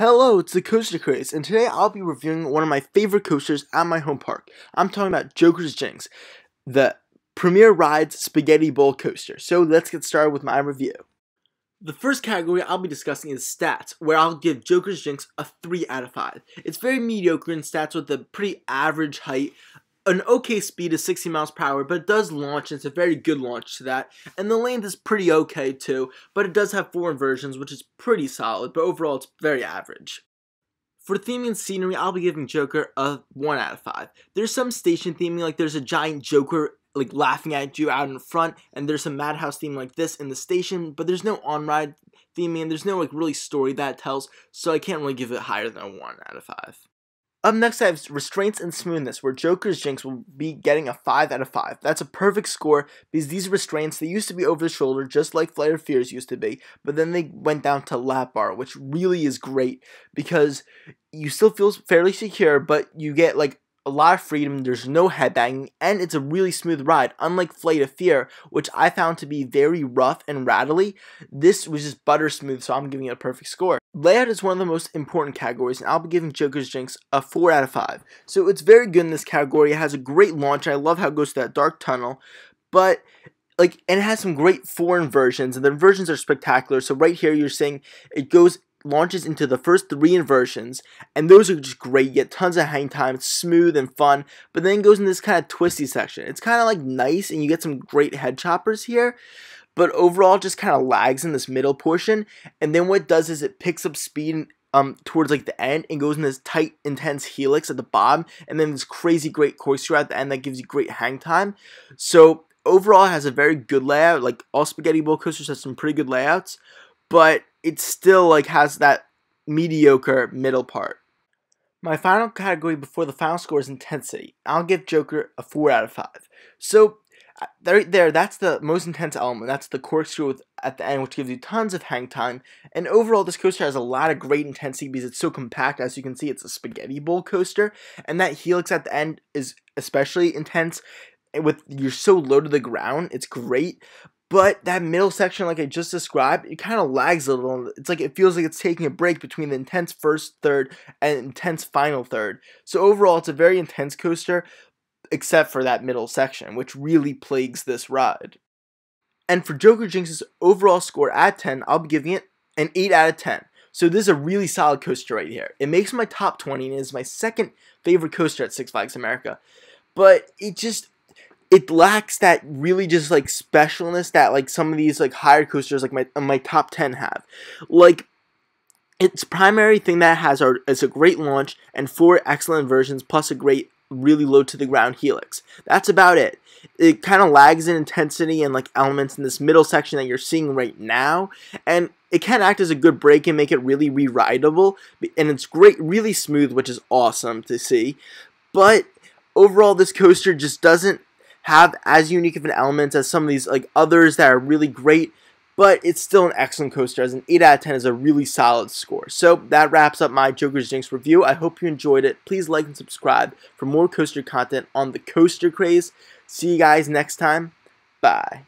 Hello, it's the Coaster Craze, and today I'll be reviewing one of my favorite coasters at my home park. I'm talking about Joker's Jinx, the Premier Rides Spaghetti Bowl Coaster. So let's get started with my review. The first category I'll be discussing is stats, where I'll give Joker's Jinx a 3 out of 5. It's very mediocre in stats with a pretty average height, an okay speed of 60 miles per hour, but it does launch, and it's a very good launch to that. And the length is pretty okay too, but it does have 4 inversions, which is pretty solid, but overall it's very average. For theming and scenery, I'll be giving Joker a 1 out of 5. There's some station theming, like there's a giant Joker like laughing at you out in front, and there's some Madhouse theme like this in the station, but there's no on-ride theming, and there's no like really story that it tells, so I can't really give it higher than a 1 out of 5. Up next, I have restraints and smoothness, where Joker's Jinx will be getting a 5 out of 5. That's a perfect score because these restraints, they used to be over the shoulder just like Flight of Fears used to be, but then they went down to lap bar, which really is great because you still feel fairly secure, but you get like a lot of freedom, there's no headbanging, and it's a really smooth ride. Unlike Flight of Fear, which I found to be very rough and rattly, this was just butter smooth, so I'm giving it a perfect score. Layout is one of the most important categories, and I'll be giving Joker's Jinx a 4 out of 5. So it's very good in this category. It has a great launch. I love how it goes to that dark tunnel, but and it has some great 4 inversions, and the inversions are spectacular. So right here, you're seeing it launches into the first 3 inversions, and those are just great. You get tons of hang time, it's smooth and fun, but then it goes in this kind of twisty section. It's kind of like nice, and you get some great head choppers here, but overall it just kind of lags in this middle portion, and then what it does is it picks up speed towards like the end and goes in this tight, intense helix at the bottom, and then this crazy great corkscrew at the end that gives you great hang time. So overall it has a very good layout. Like all spaghetti bowl coasters have some pretty good layouts, but it still like has that mediocre middle part. My final category before the final score is intensity. I'll give Joker a 4 out of 5. So right there, that's the most intense element. That's the corkscrew at the end, which gives you tons of hang time. And overall, this coaster has a lot of great intensity because it's so compact. As you can see, it's a spaghetti bowl coaster, and that helix at the end is especially intense. You're so low to the ground, it's great. But that middle section, like I just described, it kind of lags a little. It's like it feels like it's taking a break between the intense first third and intense final third. So overall, it's a very intense coaster, except for that middle section, which really plagues this ride. And for Joker Jinx's overall score at 10, I'll be giving it an 8 out of 10. So this is a really solid coaster right here. It makes my top 20 and is my second favorite coaster at Six Flags America. But it lacks that really just like specialness that like some of these like higher coasters like my top 10 have. Like its primary thing that it has is a great launch and 4 excellent inversions plus a great really low to the ground helix. That's about it. It kind of lags in intensity and like elements in this middle section that you're seeing right now, and it can act as a good break and make it really re-rideable, and it's great, really smooth, which is awesome to see. But overall, this coaster just doesn't have as unique of an element as some of these like others that are really great, but it's still an excellent coaster. As an 8 out of 10 is a really solid score. So that wraps up my Joker's Jinx review. I hope you enjoyed it. Please like and subscribe for more coaster content on the Coaster Craze. See you guys next time. Bye.